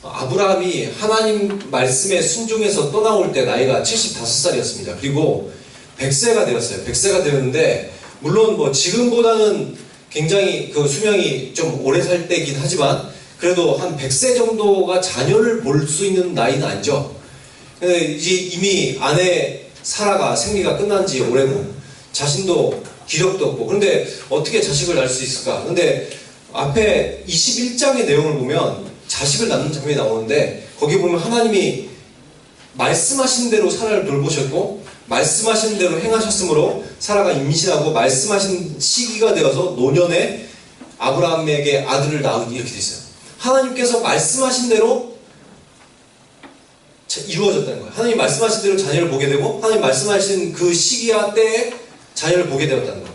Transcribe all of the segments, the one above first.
아브라함이 하나님 말씀에 순종해서 떠나올 때 나이가 75살이었습니다. 그리고 100세가 되었어요. 100세가 되었는데, 물론 뭐 지금보다는 굉장히 그 수명이 좀 오래 살 때긴 하지만, 그래도 한 100세 정도가 자녀를 볼 수 있는 나이는 아니죠. 근데 이제 이미 아내 사라가 생리가 끝난 지 오래고, 자신도 기력도 없고, 그런데 어떻게 자식을 낳을 수 있을까? 근데 앞에 21장의 내용을 보면 자식을 낳는 장면이 나오는데, 거기 보면 하나님이 말씀하신 대로 사라를 돌보셨고, 말씀하신 대로 행하셨으므로 사라가 임신하고, 말씀하신 시기가 되어서 노년에 아브라함에게 아들을 낳으니, 이렇게 돼 있어요. 하나님께서 말씀하신 대로 이루어졌다는 거예요. 하나님 말씀하신 대로 자녀를 보게 되고, 하나님 말씀하신 그 시기와 때에 자녀를 보게 되었다는 거예요.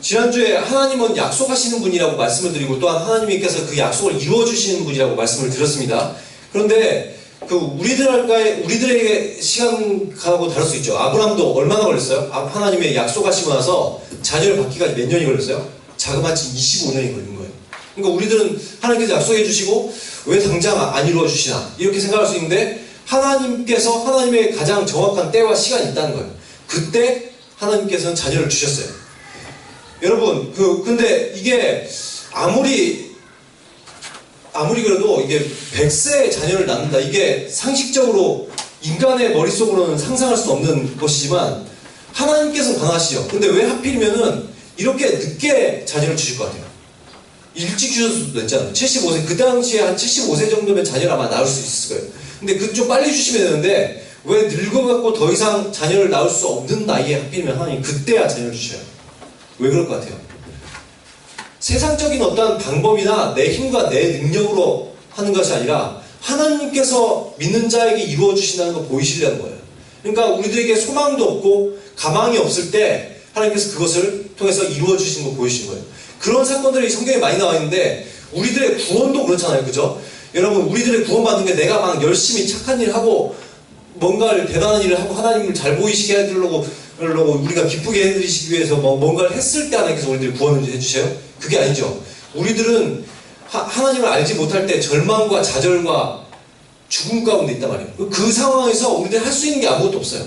지난주에 하나님은 약속하시는 분이라고 말씀을 드리고, 또한 하나님께서 그 약속을 이루어주시는 분이라고 말씀을 드렸습니다. 그런데 우리들에게 시간하고 다를 수 있죠. 아브라함도 얼마나 걸렸어요? 하나님의 약속하시고 나서 자녀를 받기가 몇 년이 걸렸어요? 자그마치 25년이 걸린 거예요. 그러니까 우리들은 하나님께서 약속해 주시고 왜 당장 안 이루어 주시나, 이렇게 생각할 수 있는데, 하나님께서 하나님의 가장 정확한 때와 시간이 있다는 거예요. 그때 하나님께서는 자녀를 주셨어요. 여러분, 근데 이게 아무리 그래도 이게 100세의 자녀를 낳는다, 이게 상식적으로 인간의 머릿속으로는 상상할 수 없는 것이지만 하나님께서는 강하시죠. 근데 왜 하필이면은 이렇게 늦게 자녀를 주실 것 같아요? 일찍 주셨을 수도 있잖아요. 75세, 그 당시에 한 75세 정도면 자녀를 아마 낳을 수 있을 거예요. 근데 그 좀 빨리 주시면 되는데, 왜 늙어갖고 더 이상 자녀를 낳을 수 없는 나이에 하필이면 하나님 그때야 자녀를 주셔요? 왜 그럴 것 같아요? 세상적인 어떤 방법이나 내 힘과 내 능력으로 하는 것이 아니라 하나님께서 믿는 자에게 이루어 주신다는 거 보이시려는 거예요. 그러니까 우리들에게 소망도 없고 가망이 없을 때 하나님께서 그것을 통해서 이루어 주신 거 보이시는 거예요. 그런 사건들이 성경에 많이 나와 있는데, 우리들의 구원도 그렇잖아요. 그죠? 여러분, 우리들의 구원받는 게 내가 막 열심히 착한 일을 하고 뭔가를 대단한 일을 하고 하나님을 잘 보이시게 해주려고 우리가 기쁘게 해드리시기 위해서 뭔가를 했을 때 하나님께서 우리들 구원을 해주셔요? 그게 아니죠. 우리들은 하나님을 알지 못할 때 절망과 좌절과 죽음 가운데 있단 말이에요. 그 상황에서 우리들 할 수 있는 게 아무것도 없어요.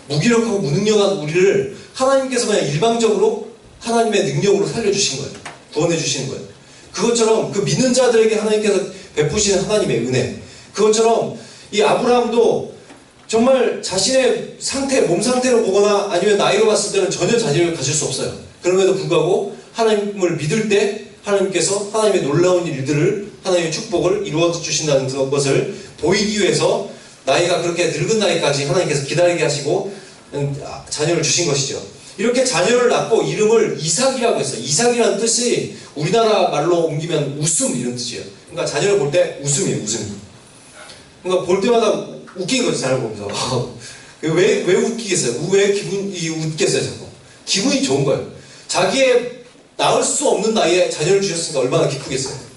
무기력하고 무능력한 우리를 하나님께서 그냥 일방적으로 하나님의 능력으로 살려주신 거예요. 구원해 주시는 거예요. 그것처럼 그 믿는 자들에게 하나님께서 베푸시는 하나님의 은혜, 그것처럼 이 아브라함도 정말 자신의 몸 상태로 보거나 아니면 나이로 봤을 때는 전혀 자질을 가질 수 없어요. 그럼에도 불구하고 하나님을 믿을 때 하나님께서 하나님의 놀라운 일들을, 하나님의 축복을 이루어 주신다는 것을 보이기 위해서 나이가 그렇게 늙은 나이까지 하나님께서 기다리게 하시고 자녀를 주신 것이죠. 이렇게 자녀를 낳고 이름을 이삭이라고 했어요. 이삭이라는 뜻이 우리나라 말로 옮기면 웃음, 이런 뜻이에요. 그러니까 자녀를 볼 때 웃음이에요, 웃음. 그러니까 볼 때마다 웃긴 거죠, 자녀를 보면서. 왜 웃기겠어요? 왜 기분이 웃겠어요, 자꾸? 기분이 좋은 거예요. 자기의 낳을 수 없는 나이에 자녀를 주셨으니까 얼마나 기쁘겠어요.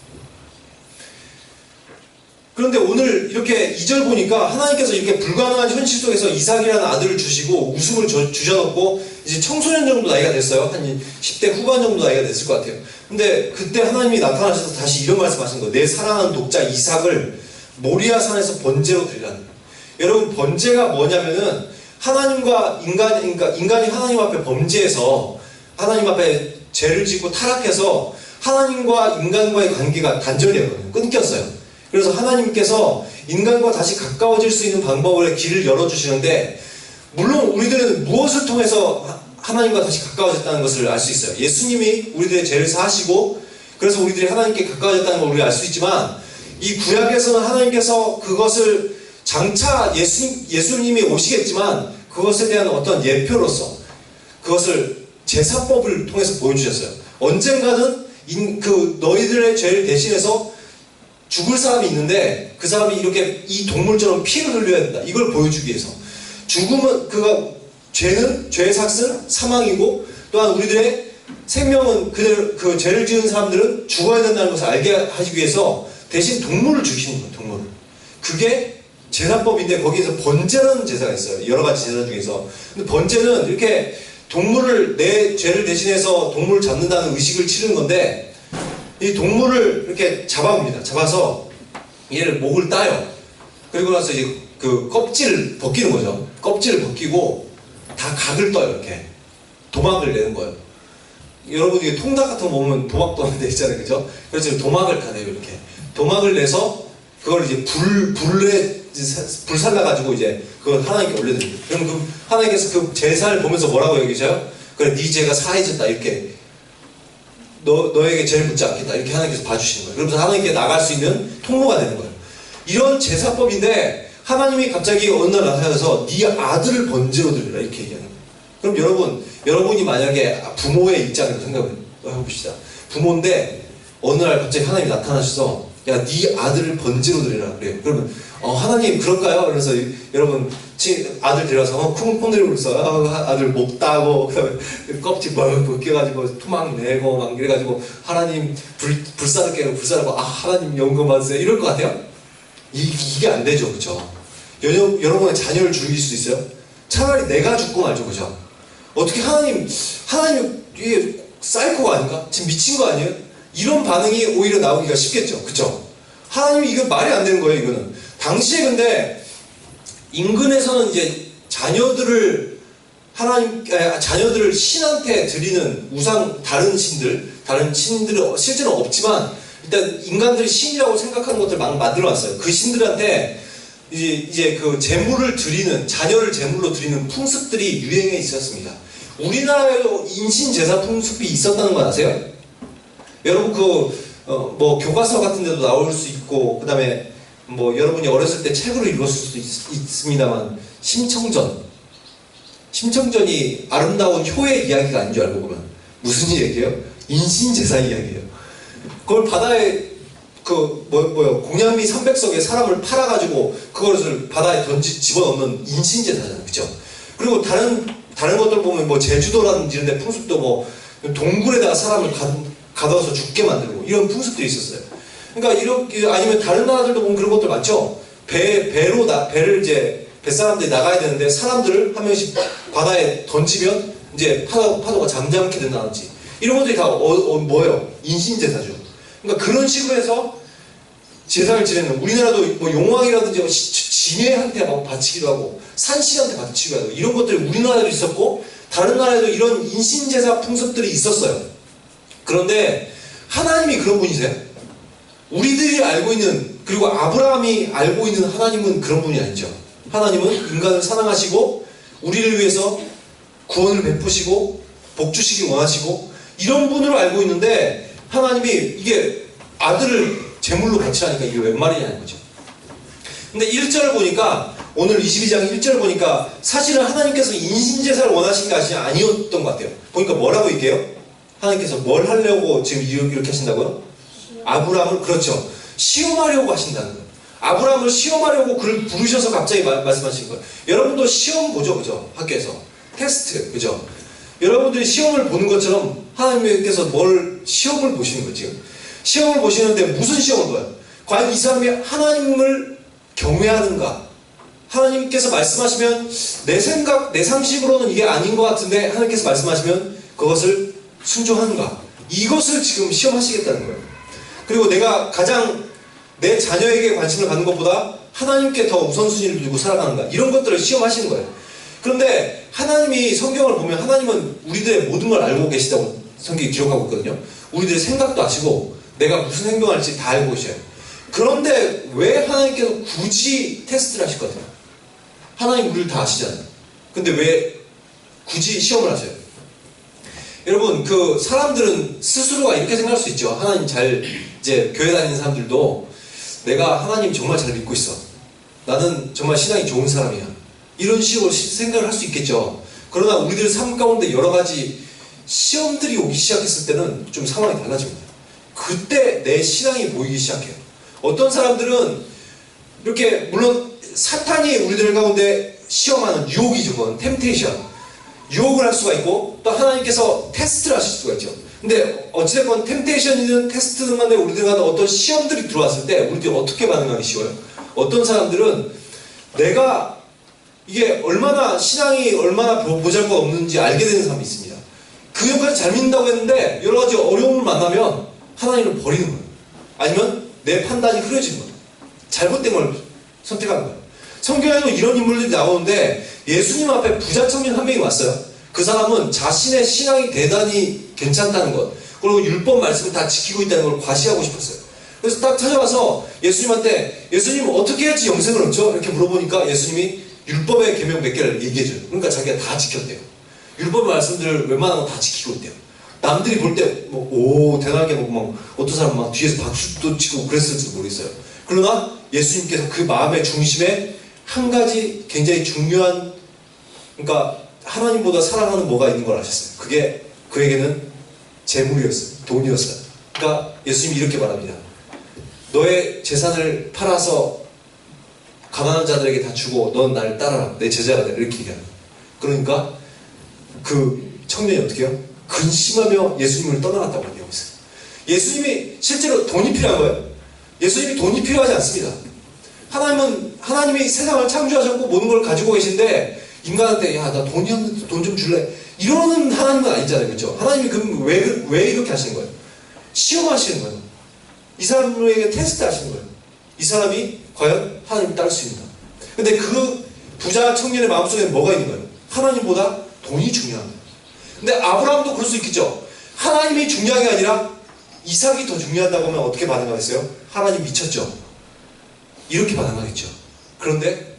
그런데 오늘 이렇게 2절 보니까 하나님께서 이렇게 불가능한 현실 속에서 이삭이라는 아들을 주시고 웃음을 주셔놓고 이제 청소년 정도 나이가 됐어요. 한 10대 후반 정도 나이가 됐을 것 같아요. 근데 그때 하나님이 나타나셔서 다시 이런 말씀 하신 거예요. 내 사랑하는 독자 이삭을 모리아 산에서 번제로 드리라는 거예요. 여러분, 번제가 뭐냐면은 하나님과 그러니까 인간이 하나님 앞에 범죄해서 하나님 앞에 죄를 짓고 타락해서 하나님과 인간과의 관계가 단절이었거든요. 끊겼어요. 그래서 하나님께서 인간과 다시 가까워질 수 있는 방법을 길을 열어주시는데, 물론 우리들은 무엇을 통해서 하나님과 다시 가까워졌다는 것을 알 수 있어요. 예수님이 우리들의 죄를 사하시고 그래서 우리들이 하나님께 가까워졌다는 걸 우리가 알 수 있지만, 이 구약에서는 하나님께서 그것을 장차 예수님이 오시겠지만 그것에 대한 어떤 예표로서 그것을 제사법을 통해서 보여주셨어요. 언젠가는 너희들의 죄를 대신해서 죽을 사람이 있는데 그 사람이 이렇게 이 동물처럼 피를 흘려야 된다, 이걸 보여주기 위해서. 죽음은 죄는, 죄의 삭은 사망이고, 또한 우리들의 생명은 그 죄를 지은 사람들은 죽어야 된다는 것을 알게 하기 위해서 대신 동물을 죽이시는 거예요. 동물을. 그게 제사법인데, 거기에서 번제라는 제사가 있어요. 여러 가지 제사 중에서. 근데 번제는 이렇게 동물을, 내 죄를 대신해서 동물을 잡는다는 의식을 치르는 건데, 이 동물을 이렇게 잡아봅니다. 잡아서 얘를 목을 따요. 그리고 나서 이제 그 껍질을 벗기는 거죠. 껍질을 벗기고 다 각을 떠요. 이렇게 도막을 내는 거예요. 여러분 이게 통닭 같은 거 보면 도막도 하는데 있잖아요, 그죠? 그래서 도막을 다 내요. 이렇게 도막을 내서 그걸 이제 불에 불살라가지고 이제 그걸 하나님께 올려드립니다. 그럼 그 하나님께서 그 제사를 보면서 뭐라고 여기셔요? 그래, 네 죄가 사해졌다. 이렇게 너에게 죄를 묻지 않겠다. 이렇게 하나님께서 봐주시는 거예요. 그러면서 하나님께 나갈 수 있는 통로가 되는 거예요. 이런 제사법인데 하나님이 갑자기 어느 날 나타나서 네 아들을 번제로 드리라 이렇게 얘기하는 거예요. 그럼 여러분이 만약에 부모의 입장으로 생각을 해봅시다. 부모인데 어느 날 갑자기 하나님이 나타나셔서 야, 네 아들을 번제로 드리라 그래요. 그러면 하나님 그럴까요? 그래서 여러분 아들 데려와서 쿵쿵 들이고 있어. 아들 목 따고 그다음에 껍질 벗겨가지고 토막 내고 막 이래가지고 하나님 불사를 깨고 불사를 하나님 영광 받으세요. 이럴 것 같아요? 이게 안 되죠, 그죠? 여러분의 자녀를 죽일 수 있어요? 차라리 내가 죽고 말죠, 그죠? 어떻게 하나님 이게 사이코가 아닌가? 지금 미친 거 아니에요? 이런 반응이 오히려 나오기가 쉽겠죠, 그죠? 하나님이 이거 말이 안 되는 거예요, 이거는. 당시에 근데 인근에서는 이제 자녀들을 신한테 드리는 다른 신들은 실제는 없지만 일단 인간들이 신이라고 생각하는 것들 막 만들어놨어요. 그 신들한테 이제 그 자녀를 제물로 드리는 풍습들이 유행해 있었습니다. 우리나라에도 인신제사 풍습이 있었다는 거 아세요? 여러분 뭐 교과서 같은 데도 나올 수 있고 그 다음에 뭐 여러분이 어렸을 때 책으로 읽었을 수도 있습니다만 심청전이 아름다운 효의 이야기가 아닌 줄 알고 보면 무슨 얘기예요? 인신제사 이야기예요. 그걸 바다에 공양미 300석에 사람을 팔아가지고 그것을 바다에 집어넣는 인신제사잖아요, 그죠? 그리고 다른 것들 보면 뭐 제주도라든지 이런 데 풍습도 뭐 동굴에다가 사람을 가둬서 죽게 만들고 이런 풍습들이 있었어요. 그러니까 이렇게 아니면 다른 나라들도 보면 그런 것들 많죠. 배를 이제 뱃사람들이 나가야 되는데 사람들을 한 명씩 바다에 던지면 이제 파도가 잠잠케 된다든지 이런 것들이 다 뭐예요? 인신제사죠. 그러니까 그런 식으로 해서 제사를 지내는 우리나라도 뭐 용왕이라든지 진해한테 막 바치기도 하고 산신한테 바치기도 하고 이런 것들이 우리나라에도 있었고 다른 나라에도 이런 인신제사 풍습들이 있었어요. 그런데 하나님이 그런 분이세요? 우리들이 알고 있는 그리고 아브라함이 알고 있는 하나님은 그런 분이 아니죠. 하나님은 인간을 사랑하시고 우리를 위해서 구원을 베푸시고 복 주시기 원하시고 이런 분으로 알고 있는데 하나님이 이게 아들을 제물로 바치라니까 이게 웬 말이냐는 거죠. 근데 1절을 보니까 오늘 22장 1절을 보니까 사실은 하나님께서 인신제사를 원하신 것이 아니었던 것 같아요. 보니까 뭐라고 얘기해요? 하나님께서 뭘 하려고 지금 이렇게 하신다고요? 아브라함을 그렇죠. 시험하려고 하신다는 거예요. 아브라함을 시험하려고 그를 부르셔서 갑자기 말씀하신 거예요. 여러분도 시험 보죠, 그죠? 학교에서 테스트, 그죠? 여러분들이 시험을 보는 것처럼 하나님께서 시험을 보시는 거죠. 시험을 보시는데 무슨 시험을 봐요? 과연 이 사람이 하나님을 경외하는가? 하나님께서 말씀하시면 내 생각, 내 상식으로는 이게 아닌 것 같은데 하나님께서 말씀하시면 그것을 순종하는가? 이것을 지금 시험하시겠다는 거예요. 그리고 내가 가장 내 자녀에게 관심을 갖는 것보다 하나님께 더 우선순위를 두고 살아가는가? 이런 것들을 시험하시는 거예요. 그런데 하나님이 성경을 보면 하나님은 우리들의 모든 걸 알고 계시다고 성경이 기록하고 있거든요. 우리들의 생각도 아시고 내가 무슨 행동할지 다 알고 계셔요. 그런데 왜 하나님께서 굳이 테스트를 하실 것 같아요? 하나님 우리를 다 아시잖아요. 근데 왜 굳이 시험을 하셔요? 여러분 그 사람들은 스스로가 이렇게 생각할 수 있죠. 하나님 이제 교회 다니는 사람들도 내가 하나님 정말 잘 믿고 있어. 나는 정말 신앙이 좋은 사람이야. 이런 식으로 생각을 할 수 있겠죠. 그러나 우리들 삶 가운데 여러 가지 시험들이 오기 시작했을 때는 좀 상황이 달라집니다. 그때 내 신앙이 보이기 시작해요. 어떤 사람들은 이렇게 물론 사탄이 우리들 가운데 시험하는 유혹이죠. 그건 템테이션. 유혹을 할 수가 있고 또 하나님께서 테스트를 하실 수가 있죠. 근데 어찌됐건 템테이션이든 테스트든 간에 우리들 간에 어떤 시험들이 들어왔을 때 우리들이 어떻게 반응하기 쉬워요? 어떤 사람들은 내가 이게 신앙이 얼마나 보잘것 없는지 알게 되는 사람이 있습니다. 그 전까지 잘 믿는다고 했는데 여러 가지 어려움을 만나면 하나님을 버리는 거예요. 아니면 내 판단이 흐려지는 거예요. 잘못된 걸 선택한 거예요. 성경에도 이런 인물들이 나오는데 예수님 앞에 부자 청년 한 명이 왔어요. 그 사람은 자신의 신앙이 대단히 괜찮다는 것, 그리고 율법 말씀을 다 지키고 있다는 걸 과시하고 싶었어요. 그래서 딱 찾아와서 예수님한테, 예수님 어떻게 해야지 영생을 얻죠? 이렇게 물어보니까 예수님이 율법의 계명 몇 개를 얘기해줘요. 그러니까 자기가 다 지켰대요. 율법의 말씀들을 웬만한 거 다 지키고 있대요. 남들이 볼 때 오 대단하게 보고 막 어떤 사람은 막 뒤에서 박수도 치고 그랬을지도 모르겠어요. 그러나 예수님께서 그 마음의 중심에 한 가지 굉장히 중요한, 그러니까 하나님보다 사랑하는 뭐가 있는 걸 아셨어요. 그게 그에게는 재물이었어요. 돈이었어요. 그러니까 예수님이 이렇게 말합니다. 너의 재산을 팔아서 가난한 자들에게 다 주고 넌 나를 따라라. 내 제자가 되라. 이렇게 얘기하는 거예요. 그러니까 그 청년이 어떻게 해요? 근심하며 예수님을 떠나갔다고 얘기하고 있어요. 예수님이 실제로 돈이 필요한 거예요? 예수님이 돈이 필요하지 않습니다. 하나님이 세상을 창조하셨고 모든 걸 가지고 계신데 인간한테 야 나 돈이 없는데 돈 좀 줄래? 이러는 하나님은 아니잖아요. 그렇죠? 하나님이 그럼 왜 이렇게 하시는 거예요? 시험하시는 거예요. 이 사람에게 테스트 하시는 거예요. 이 사람이 과연 하나님을 따를 수 있는가? 근데 그 부자 청년의 마음속에 뭐가 있는 거예요? 하나님보다 돈이 중요한 거예요. 근데 아브라함도 그럴 수 있겠죠. 하나님이 중요한 게 아니라 이삭이 더 중요하다고 하면 어떻게 반응하겠어요? 하나님 미쳤죠. 이렇게 반응하겠죠. 그런데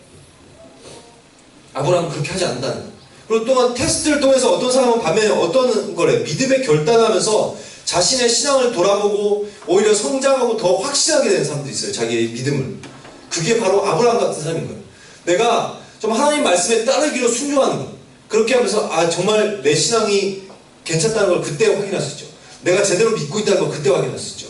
아브라함은 그렇게 하지 않는다는 거예요. 그리고 또한 테스트를 통해서 어떤 사람은 반면에 어떤 거래? 믿음에 결단하면서 자신의 신앙을 돌아보고 오히려 성장하고 더 확실하게 되는 사람도 있어요. 자기의 믿음을. 그게 바로 아브라함 같은 사람인 거예요. 내가 좀 하나님 말씀에 따르기로 순종하는 거예요. 그렇게 하면서 아 정말 내 신앙이 괜찮다는 걸 그때 확인할 수 있죠. 내가 제대로 믿고 있다는 걸 그때 확인할 수 있죠.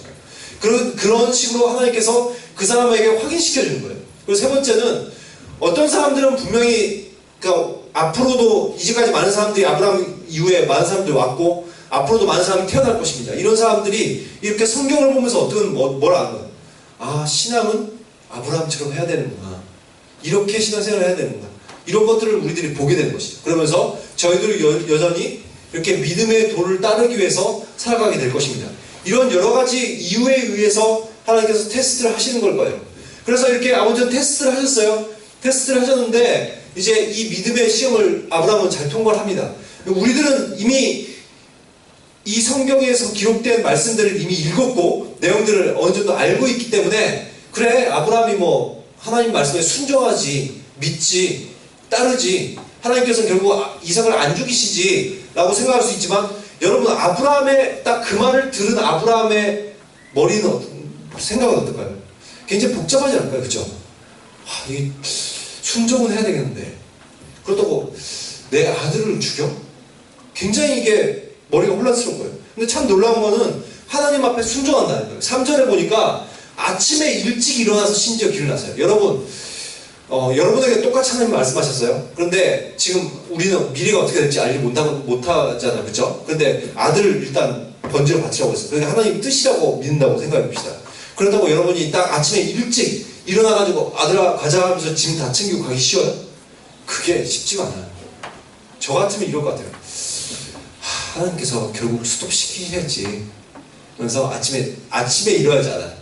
그런 식으로 하나님께서 그 사람에게 확인시켜주는 거예요. 그리고 세 번째는 어떤 사람들은 분명히 그러니까 앞으로도 이제까지 많은 사람들이 아브라함 이후에 많은 사람들이 왔고 앞으로도 많은 사람이 태어날 것입니다. 이런 사람들이 이렇게 성경을 보면서 뭐라 하는 거예요? 아 신앙은 아브라함처럼 해야 되는구나. 이렇게 신앙생활을 해야 되는구나. 이런 것들을 우리들이 보게 되는 것이죠. 그러면서 저희들이 여전히 이렇게 믿음의 도를 따르기 위해서 살아가게 될 것입니다. 이런 여러 가지 이유에 의해서 하나님께서 테스트를 하시는 걸 거예요. 그래서 이렇게 아버지는 테스트를 하셨어요. 테스트를 하셨는데 이제 이 믿음의 시험을 아브라함은 잘 통과를 합니다. 우리들은 이미 이 성경에서 기록된 말씀들을 이미 읽었고 내용들을 어느 정도 알고 있기 때문에 그래 아브라함이 뭐 하나님 말씀에 순종하지 믿지 따르지 하나님께서는 결국 이삭을 안 죽이시지 라고 생각할 수 있지만 여러분 아브라함의 딱 그 말을 들은 아브라함의 머리는 생각은 어떨까요? 굉장히 복잡하지 않을까요? 그죠? 이게 순종은 해야 되겠는데 그렇다고 내 아들을 죽여? 굉장히 이게 머리가 혼란스러운 거예요. 근데 참 놀라운 거는 하나님 앞에 순종한다는 거예요. 3절에 보니까 아침에 일찍 일어나서 심지어 길을 나서요. 여러분 여러분에게 똑같이 하나님 말씀하셨어요. 그런데 지금 우리는 미래가 어떻게 될지 알지 못하잖아요. 그렇죠? 그런데 아들을 일단 번제로 바치라고 했어요. 그러니까 하나님 뜻이라고 믿는다고 생각해 봅시다. 그렇다고 여러분이 딱 아침에 일찍 일어나가지고 아들아 가자 하면서 짐 다 챙기고 가기 쉬워요? 그게 쉽지가 않아요. 저 같으면 이럴 것 같아요. 하나님께서 결국 스톱시키셔야지. 그래서 아침에 일어나지 않아요.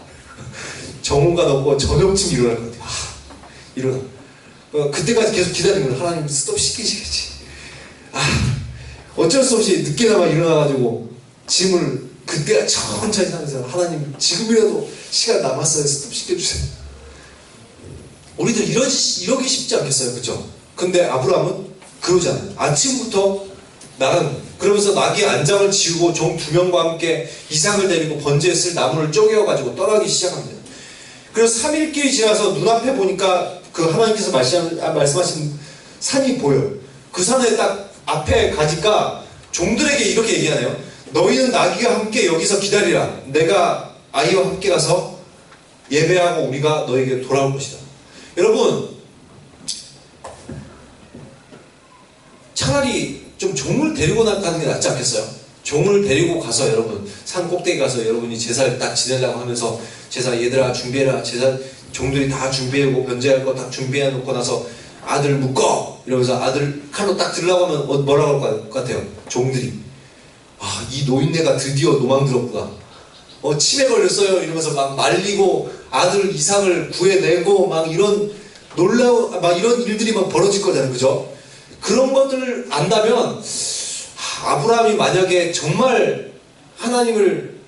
정오가 넘고 저녁쯤 일어날 것 같아요. 일어나. 그때까지 계속 기다리면 하나님 스톱시키시겠지. 어쩔 수 없이 늦게나마 일어나가지고 짐을 그때 천천히 하면서 하나님 지금이라도 시간 남았어요. 스톱시켜주세요. 우리들 이러기 쉽지 않겠어요. 그쵸? 근데 아브라함은 그러지 않아요. 아침부터 나는 그러면서 나귀의 안장을 지우고 종 2명과 함께 이삭을 데리고 번제에 쓸 나무를 쪼개어가지고 떠나기 시작합니다. 그래서 3일길이 지나서 눈앞에 보니까 그 하나님께서 말씀하신 산이 보여요. 그 산에 딱 앞에 가니까 종들에게 이렇게 얘기하네요. 너희는 나귀와 함께 여기서 기다리라. 내가 아이와 함께 가서 예배하고 우리가 너에게 돌아올 것이다. 여러분 차라리 좀 종을 데리고 가는 게 낫지 않겠어요? 종을 데리고 가서 여러분 산 꼭대기 가서 여러분이 제사를 딱 지내려고 하면서 제사 얘들아 준비해라. 제사 종들이 다 준비하고 변제할 거 다 준비해 놓고 나서 아들 묶어 이러면서 아들 칼로 딱 들으려고 하면 뭐라고 할 것 같아요? 종들이 이 노인네가 드디어 노망 들었구나. 치매 걸렸어요 이러면서 막 말리고 아들 이삭을 구해내고 막 이런 놀라운 막 이런 일들이 막 벌어질 거잖아요, 그죠? 그런 것들을 안다면 아브라함이 만약에 정말 하나님을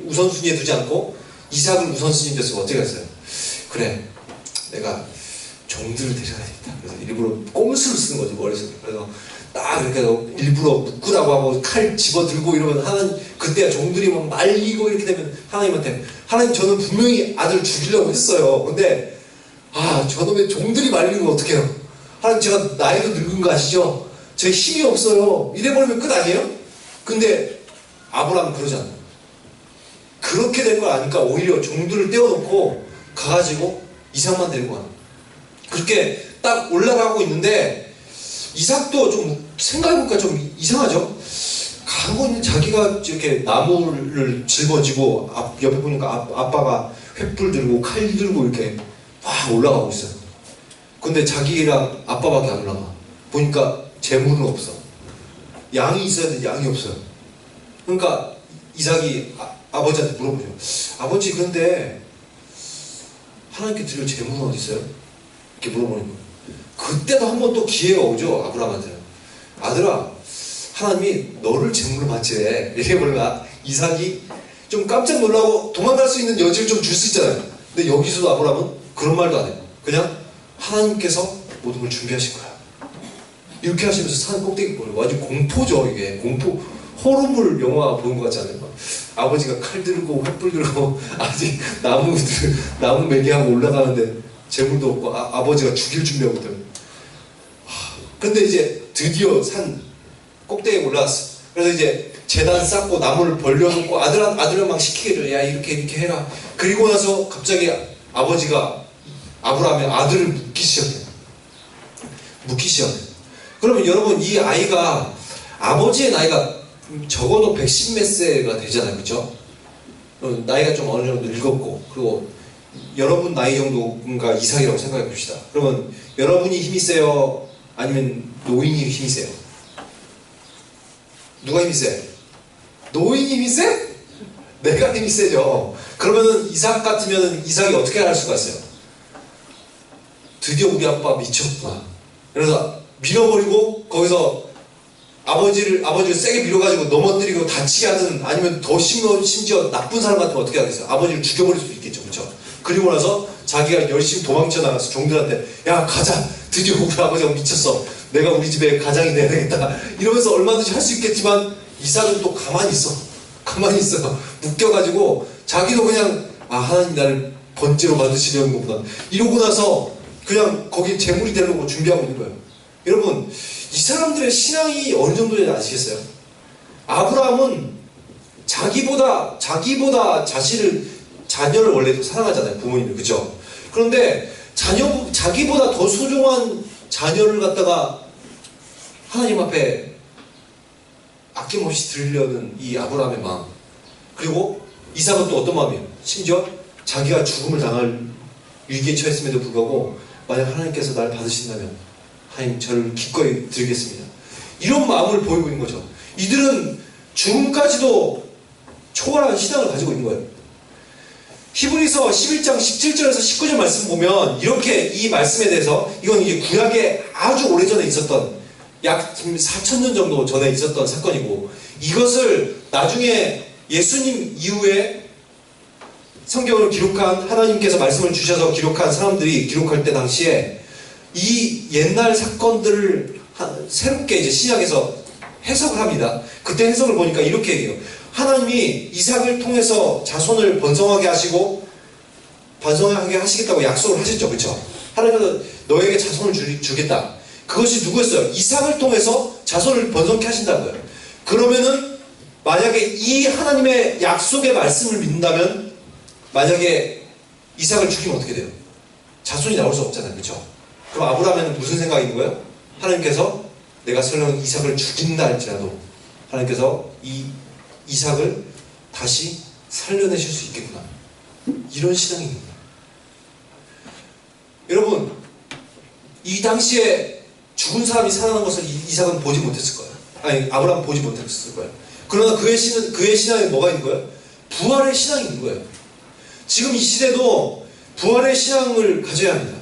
우선순위에 두지 않고 이삭을 우선순위에 뒀으면 어떻게 했어요? 그래, 내가 종들을 데려가야 되겠다. 그래서 일부러 꼼수를 쓰는 거지, 머릿속에. 그래서 딱 이렇게 일부러 묶으라고 하고 칼 집어들고 이러면 하나님, 그때 종들이 막 말리고 이렇게 되면 하나님한테, 하나님 저는 분명히 아들 죽이려고 했어요. 근데 저놈의 종들이 말리는 거 어떡해요? 하나님 제가 나이도 늙은 거 아시죠? 제 힘이 없어요. 이래버리면 끝 아니에요? 근데 아브라함은 그러지 않아요. 그렇게 된 걸 아니까 오히려 종들을 떼어놓고 가가지고 이삭만 데리고 가요. 그렇게 딱 올라가고 있는데 이삭도 좀 생각해보니까 좀 이상하죠? 가고 있는 자기가 이렇게 나무를 짊어지고 옆에 보니까 아빠가 횃불 들고 칼 들고 이렇게 막 올라가고 있어요. 근데 자기랑 아빠밖에 안 올라가. 보니까 재물은 없어. 양이 있어야 되는데 양이 없어요. 그러니까 이삭이 아버지한테 물어보죠. 아버지, 그런데 하나님께 드릴 재물은 어디 있어요? 이렇게 물어보는 거예요. 그때도 한 번 또 기회가 오죠, 아브라함한테는. 아들아, 하나님이 너를 재물로 바치래. 이렇게 보니까 이삭이 좀 깜짝 놀라고 도망갈 수 있는 여지를 좀 줄 수 있잖아요. 근데 여기서도 아브라함은 그런 말도 안 해요. 그냥 하나님께서 모든 걸 준비하신 거야. 이렇게 하시면서 산 꼭대기 보는 거. 아주 공포죠, 이게. 공포. 호러물 영화 보는 것 같지 않아요? 아버지가 칼 들고 횃불 들고 아직 나무 매개하고 올라가는데 재물도 없고 아버지가 죽일 준비하고 있더라고요. 근데 이제 드디어 산 꼭대기에 올라왔어. 그래서 이제 제단 쌓고 나무를 벌려놓고 아들을 막 시키게 해줘. 야, 이렇게 해라. 그리고 나서 갑자기 아버지가 아브라함의 아들을 묻기 시작해요. 그러면 여러분, 이 아이가 아버지의 나이가 적어도 110몇 세가 되잖아요, 그렇죠? 나이가 좀 어느 정도 늙었고, 그리고 여러분 나이 정도가 이삭이라고 생각해 봅시다. 그러면 여러분이 힘이 세요? 아니면 노인이 힘이 세요? 누가 힘이 세? 노인이 힘이 세? 내가 힘이 세죠. 그러면은 이삭 같으면 이삭이 어떻게 할 수가 있어요? 드디어 우리 아빠 미쳤구나. 그래서 밀어버리고 거기서 아버지를 세게 밀어가지고 넘어뜨리고 다치게 하든, 아니면 더 심지어 나쁜 사람 같으면 어떻게 하겠어요? 아버지를 죽여버릴 수도 있겠죠, 그렇죠? 그리고 나서 자기가 열심히 도망쳐 나가서 종들한테, 야, 가자, 드디어 우리 아버지가 미쳤어, 내가 우리 집에 가장이 돼야 되겠다, 이러면서 얼마든지 할 수 있겠지만 이삭은 또 가만히 있어. 묶여가지고 자기도 그냥 하나님 나를 번제로 만드시려는 것보다, 이러고 나서 그냥 거기 재물이 되려고 준비하고 있는 거예요. 여러분, 이 사람들의 신앙이 어느 정도인지 아시겠어요? 아브라함은 자기보다 자녀를 원래 더 사랑하잖아요, 부모님을. 그죠? 그런데 자기보다 더 소중한 자녀를 갖다가 하나님 앞에 아낌없이 드리려는 이 아브라함의 마음. 그리고 이삭은 또 어떤 마음이에요? 심지어 자기가 죽음을 당할 위기에 처했음에도 불구하고, 만약 하나님께서 나를 받으신다면 하나님, 저를 기꺼이 드리겠습니다, 이런 마음을 보이고 있는 거죠. 이들은 죽음까지도 초월한 신앙을 가지고 있는 거예요. 히브리서 11장 17절에서 19절 말씀 보면 이렇게 이 말씀에 대해서, 이건 이제 구약에 아주 오래전에 있었던, 약 4,000년 정도 전에 있었던 사건이고, 이것을 나중에 예수님 이후에 성경을 기록한, 하나님께서 말씀을 주셔서 기록한 사람들이 기록할 때 당시에 이 옛날 사건들을 새롭게 이제 신약에서 해석을 합니다. 그때 해석을 보니까 이렇게 얘기해요. 하나님이 이삭을 통해서 자손을 번성하게 하시겠다고 약속을 하셨죠, 그렇죠? 하나님께서 너에게 자손을 주겠다. 그것이 누구였어요? 이삭을 통해서 자손을 번성케 하신다고요. 그러면은 만약에 이 하나님의 약속의 말씀을 믿는다면, 만약에 이삭을 죽이면 어떻게 돼요? 자손이 나올 수 없잖아요, 그렇죠? 그럼 아브라함에는 무슨 생각이 있는 거예요? 하나님께서 내가 설령 이삭을 죽인다 할지라도 하나님께서 이 이삭을 다시 살려내실 수 있겠구나, 이런 신앙이 있는 거예요. 여러분, 이 당시에 죽은 사람이 살아난 것을 이삭은 보지 못했을 거예요. 아니, 아브라함은 보지 못했을 거예요. 그러나 그의 신앙에 뭐가 있는 거예요? 부활의 신앙이 있는 거예요. 지금 이 시대도 부활의 신앙을 가져야 합니다.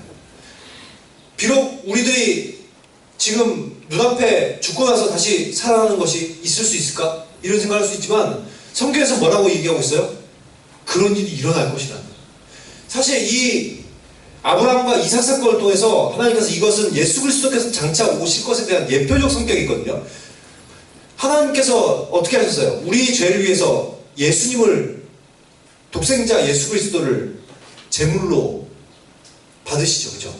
비록 우리들이 지금 눈앞에 죽고 나서 다시 살아나는 것이 있을 수 있을까? 이런 생각할 수 있지만 성경에서 뭐라고 얘기하고 있어요? 그런 일이 일어날 것이다. 사실 이 아브라함과 이삭 사건을 통해서 하나님께서 이것은 예수 그리스도께서 장차 오실 것에 대한 예표적 성격이 있거든요. 하나님께서 어떻게 하셨어요? 우리 죄를 위해서 예수님을, 독생자 예수 그리스도를 제물로 받으시죠. 그죠?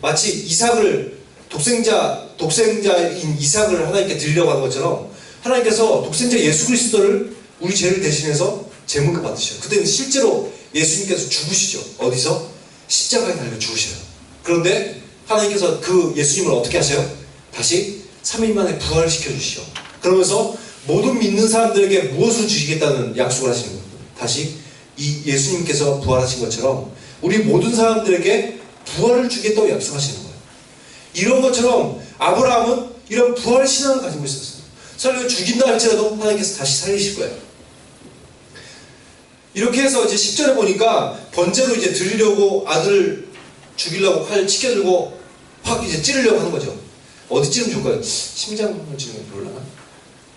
마치 이삭을 독생자인 이삭을 하나님께 드리려고 하는 것처럼 하나님께서 독생자 예수 그리스도를 우리 죄를 대신해서 제물로 받으셔요. 그때는 실제로 예수님께서 죽으시죠. 어디서? 십자가에 달려 죽으셔요. 그런데 하나님께서 그 예수님을 어떻게 하세요? 다시 3일 만에 부활시켜 주시죠. 그러면서 모든 믿는 사람들에게 무엇을 주시겠다는 약속을 하시는 거예요. 다시 이 예수님께서 부활하신 것처럼 우리 모든 사람들에게 부활을 주겠다고 약속하시는 거예요. 이런 것처럼 아브라함은 이런 부활 신앙을 가지고 있었어요. 설령 죽인다 할지라도 하나님께서 다시 살리실 거예요. 이렇게 해서 이제 10절에 보니까 번제로 이제 드리려고 아들을 죽이려고 칼 치켜들고 확 이제 찌르려고 하는 거죠. 어디 찌르면 좋을까요? 심장을 찌르면 별로나?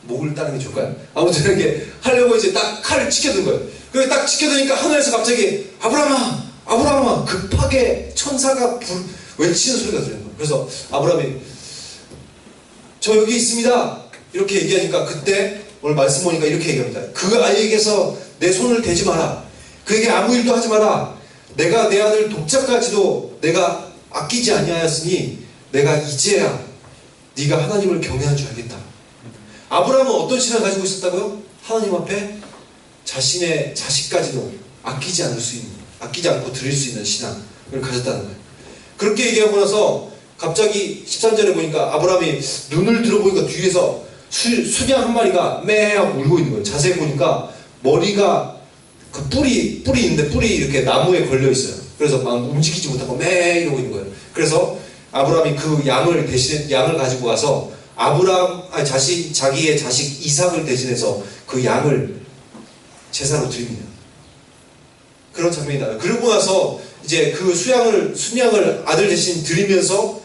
목을 따는 게 좋을까요? 아무튼 이렇게 하려고 이제 딱 칼을 치켜든 거예요. 그게 딱 치켜드니까 하늘에서 갑자기 아브라함아! 아브라함아! 급하게 천사가 외치는 소리가 들리는 거예요. 그래서 아브라함이 저 여기 있습니다. 이렇게 얘기하니까 그때 오늘 말씀 보니까 이렇게 얘기합니다. 그 아이에게서 내 손을 대지 마라. 그에게 아무 일도 하지 마라. 내가 내 아들 독자까지도 내가 아끼지 아니하였으니 내가 이제야 네가 하나님을 경외한 줄 알겠다. 아브라함은 어떤 신앙을 가지고 있었다고요? 하나님 앞에 자신의 자식까지도 아끼지 않고 드릴 수 있는 신앙을 가졌다는 거예요. 그렇게 얘기하고 나서 갑자기 13절에 보니까 아브라함이 눈을 들어보니까 뒤에서 수냥 한 마리가 매 하고 울고 있는 거예요. 자세히 보니까 머리가 그 뿔이 있는데 뿔이 이렇게 나무에 걸려 있어요. 그래서 막 움직이지 못하고 매 이러고 있는 거예요. 그래서 아브라함이 그 양을 가지고 가서 자기의 자식 이삭을 대신해서 그 양을 제사로 드립니다. 그런 장면이 나와요. 그러고 나서 이제 그 순양을 아들 대신 드리면서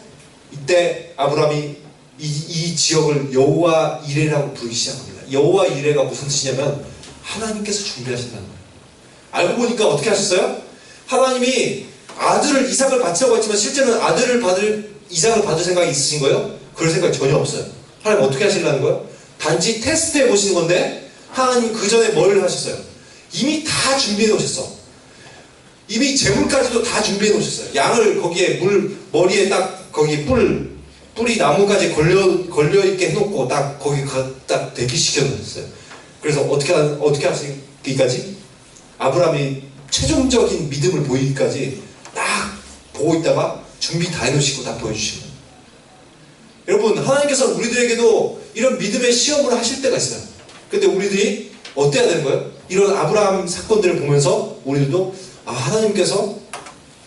이때 아브라함이 이 지역을 여호와 이레라고 부르기 시작합니다. 여호와 이레가 무슨 뜻이냐면 하나님께서 준비하신다는 거예요. 알고 보니까 어떻게 하셨어요? 하나님이 아들을 이삭을 바치라고 했지만 실제로는 이삭을 받을 생각이 있으신 거예요? 그럴 생각이 전혀 없어요. 하나님 어떻게 하시려는 거예요? 단지 테스트해 보시는 건데 하나님 그 전에 뭘 하셨어요? 이미 다 준비해 놓으셨어. 이미 제물까지도 다 준비해 놓으셨어요. 양을 거기에 머리에 딱 거기 뿔이 나무까지 걸려있게 해놓고 딱 거기 딱 대기시켜 놓으셨어요. 그래서 어떻게 하시기까지? 아브라함이 최종적인 믿음을 보이기까지 딱 보고 있다가 준비 다 해놓으시고 딱 보여주시는 거예요. 여러분, 하나님께서 우리들에게도 이런 믿음의 시험을 하실 때가 있어요. 근데 우리들이 어때야 되는 거예요? 이런 아브라함 사건들을 보면서 우리들도 하나님께서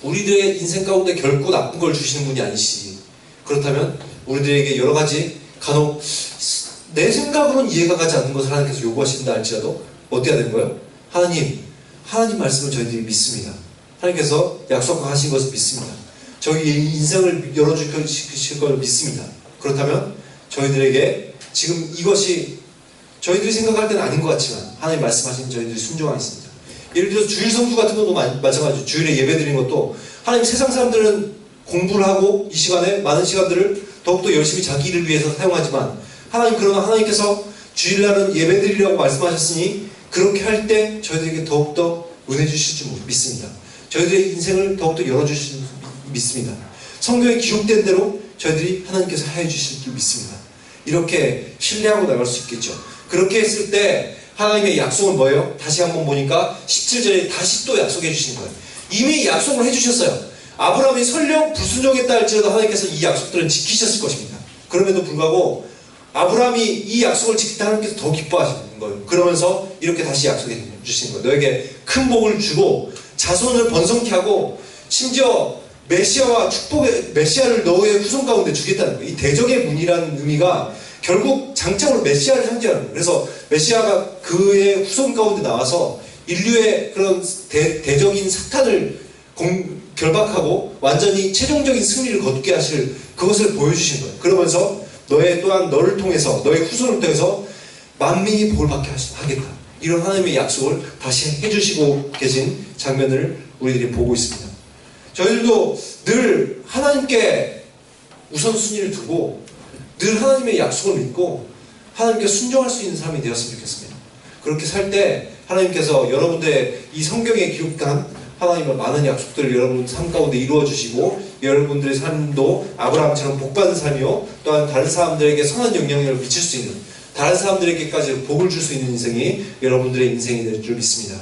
우리들의 인생 가운데 결코 나쁜 걸 주시는 분이 아니시지. 그렇다면 우리들에게 여러 가지 간혹 내 생각으로는 이해가 가지 않는 것을 하나님께서 요구하신다 할지라도 어때야 되는 거예요? 하나님 말씀을 저희들이 믿습니다. 하나님께서 약속하신 것을 믿습니다. 저희 인생을 열어주실 걸 믿습니다. 그렇다면 저희들에게 지금 이것이 저희들이 생각할 때는 아닌 것 같지만 하나님 말씀하신 저희들이 순종하겠습니다. 예를 들어서 주일 성수 같은 것도 마찬가지죠. 주일에 예배 드리는 것도 하나님 세상 사람들은 공부를 하고 이 시간에 많은 시간들을 더욱더 열심히 자기 일을 위해서 사용하지만 그러나 하나님께서 주일날은 예배 드리라고 말씀하셨으니 그렇게 할 때 저희들에게 더욱더 은혜 주실 줄 믿습니다. 저희들의 인생을 더욱더 열어주실 줄 믿습니다. 성경에 기록된 대로 저희들이 하나님께서 하여 주실 줄 믿습니다. 이렇게 신뢰하고 나갈 수 있겠죠. 그렇게 했을 때 하나님의 약속은 뭐예요? 다시 한번 보니까 17절에 다시 또 약속해 주시는 거예요. 이미 약속을 해주셨어요. 아브라함이 설령 불순종했다 할지라도 하나님께서 이 약속들은 지키셨을 것입니다. 그럼에도 불구하고 아브라함이 이 약속을 지킬 때 하나님께서 더 기뻐하시는 거예요. 그러면서 이렇게 다시 약속해 주시는 거예요. 너에게 큰 복을 주고 자손을 번성케 하고 심지어 메시아를 너의 후손 가운데 주겠다는 거예요. 이 대적의 문이라는 의미가 결국 장착으로 메시아를 상징하는 거예요. 그래서 메시아가 그의 후손 가운데 나와서 인류의 그런 대적인 사탄을 결박하고 완전히 최종적인 승리를 거두게 하실 그것을 보여주신 거예요. 그러면서 또한 너를 통해서, 너의 후손을 통해서 만민이 복을 받게 하겠다. 이런 하나님의 약속을 다시 해주시고 계신 장면을 우리들이 보고 있습니다. 저희들도 늘 하나님께 우선순위를 두고 늘 하나님의 약속을 믿고 하나님께 순종할 수 있는 삶이 되었으면 좋겠습니다. 그렇게 살 때 하나님께서 여러분들의 이 성경에 기록한 하나님의 많은 약속들을 여러분 삶 가운데 이루어 주시고 여러분들의 삶도 아브라함처럼 복받은 삶이요 또한 다른 사람들에게 선한 영향력을 미칠 수 있는 다른 사람들에게까지 복을 줄 수 있는 인생이 여러분들의 인생이 될 줄 믿습니다.